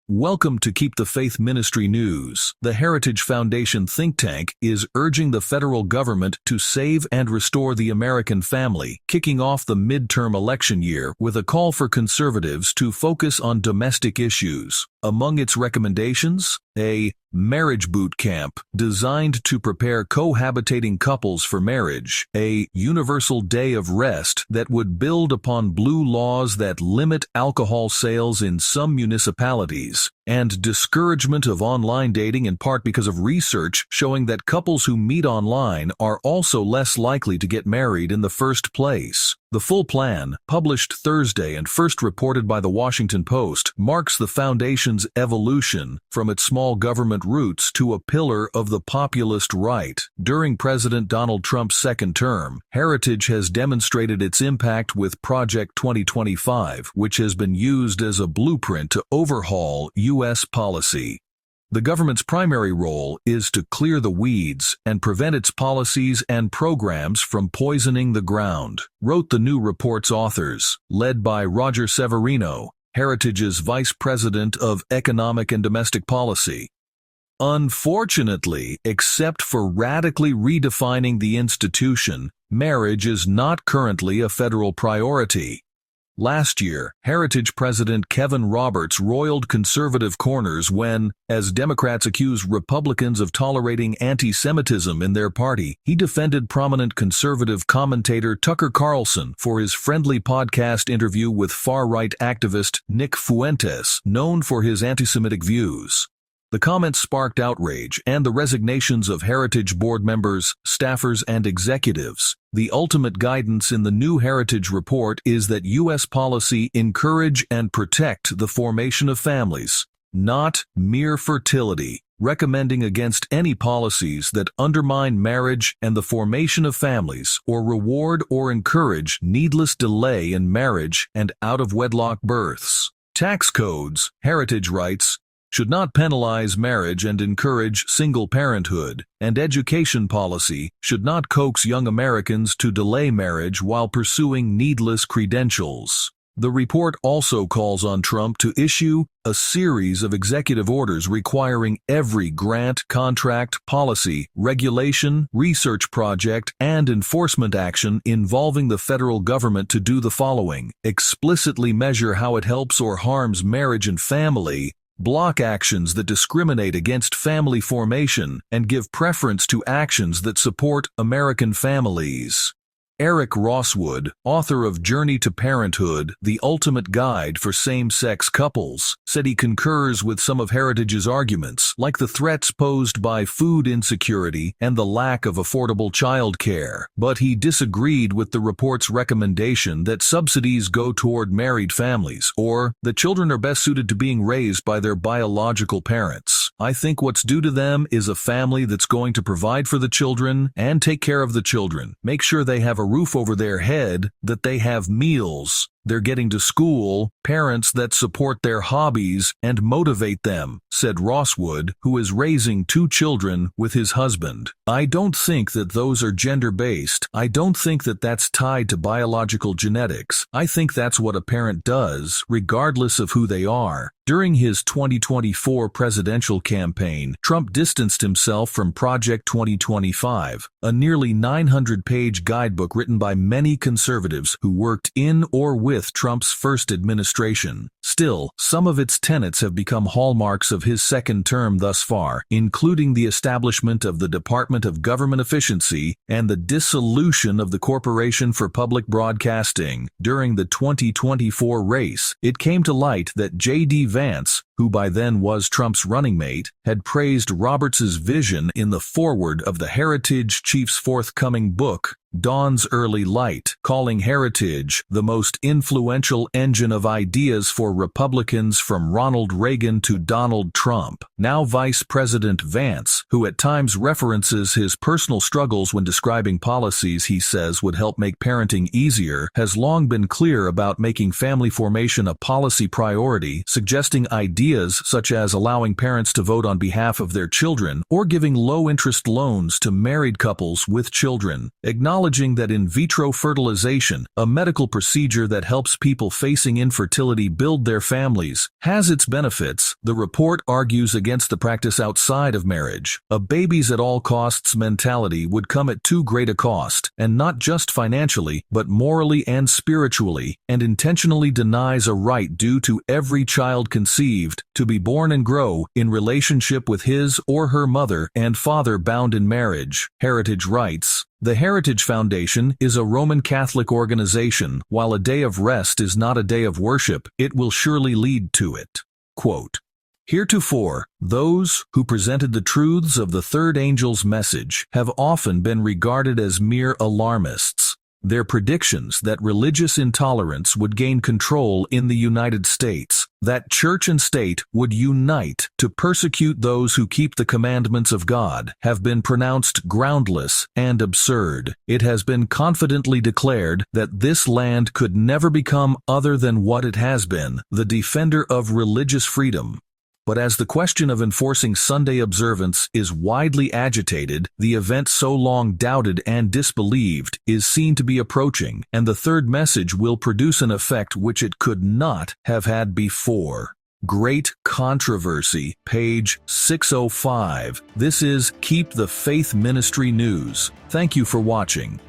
Welcome to Keep the Faith Ministry News. The Heritage Foundation think tank is urging the federal government to save and restore the American family, kicking off the midterm election year with a call for conservatives to focus on domestic issues. Among its recommendations, a marriage boot camp designed to prepare cohabitating couples for marriage, a universal day of rest that would build upon blue laws that limit alcohol sales in some municipalities, and discouragement of online dating in part because of research showing that couples who meet online are also less likely to get married in the first place. The full plan, published Thursday and first reported by the Washington Post, marks the foundation's evolution from its small government roots to a pillar of the populist right. During President Donald Trump's second term, Heritage has demonstrated its impact with Project 2025, which has been used as a blueprint to overhaul U.S. policy. The government's primary role is to clear the weeds and prevent its policies and programs from poisoning the ground, wrote the new report's authors, led by Roger Severino, Heritage's Vice President of Economic and Domestic Policy. Unfortunately, except for radically redefining the institution, marriage is not currently a federal priority. Last year, Heritage President Kevin Roberts roiled conservative corners when, as Democrats accused Republicans of tolerating anti-Semitism in their party, he defended prominent conservative commentator Tucker Carlson for his friendly podcast interview with far-right activist Nick Fuentes, known for his anti-Semitic views. The comments sparked outrage and the resignations of Heritage board members, staffers, and executives. The ultimate guidance in the new Heritage report is that U.S. policy encourage and protect the formation of families, not mere fertility, recommending against any policies that undermine marriage and the formation of families or reward or encourage needless delay in marriage and out-of-wedlock births. Tax codes, Heritage writes, should not penalize marriage and encourage single parenthood, and education policy should not coax young Americans to delay marriage while pursuing needless credentials. The report also calls on Trump to issue a series of executive orders requiring every grant, contract, policy, regulation, research project, and enforcement action involving the federal government to do the following: explicitly measure how it helps or harms marriage and family, block actions that discriminate against family formation, and give preference to actions that support American families. Eric Rosswood, author of Journey to Parenthood, The Ultimate Guide for Same-Sex Couples, said he concurs with some of Heritage's arguments, like the threats posed by food insecurity and the lack of affordable child care, but he disagreed with the report's recommendation that subsidies go toward married families, or that children are best suited to being raised by their biological parents. I think what's due to them is a family that's going to provide for the children and take care of the children, make sure they have a roof over their head, that they have meals, they're getting to school, parents that support their hobbies and motivate them, said Rosswood, who is raising 2 children with his husband. I don't think that those are gender-based. I don't think that that's tied to biological genetics. I think that's what a parent does, regardless of who they are. During his 2024 presidential campaign, Trump distanced himself from Project 2025, a nearly 900-page guidebook written by many conservatives who worked in or with Trump's first administration. Still, some of its tenets have become hallmarks of his second term thus far, including the establishment of the Department of Government Efficiency and the dissolution of the Corporation for Public Broadcasting. During the 2024 race, it came to light that J.D. Vance, who by then was Trump's running mate, had praised Roberts's vision in the foreword of the Heritage chief's forthcoming book, Dawn's Early Light, calling Heritage the most influential engine of ideas for Republicans from Ronald Reagan to Donald Trump. Now Vice President Vance, who at times references his personal struggles when describing policies he says would help make parenting easier, has long been clear about making family formation a policy priority, suggesting ideas ideas such as allowing parents to vote on behalf of their children or giving low-interest loans to married couples with children. Acknowledging that in vitro fertilization, a medical procedure that helps people facing infertility build their families, has its benefits, the report argues against the practice outside of marriage. A babies at all costs mentality would come at too great a cost, and not just financially, but morally and spiritually, and intentionally denies a right due to every child conceived to be born and grow in relationship with his or her mother and father bound in marriage. Heritage writes, "The Heritage Foundation is a Roman Catholic organization. While a day of rest is not a day of worship, it will surely lead to it." Quote, "Heretofore, those who presented the truths of the third angel's message have often been regarded as mere alarmists. Their predictions that religious intolerance would gain control in the United States, that church and state would unite to persecute those who keep the commandments of God, have been pronounced groundless and absurd. It has been confidently declared that this land could never become other than what it has been, the defender of religious freedom. But as the question of enforcing Sunday observance is widely agitated, the event so long doubted and disbelieved is seen to be approaching, and the third message will produce an effect which it could not have had before." Great Controversy, page 605. This is Keep the Faith Ministry News. Thank you for watching.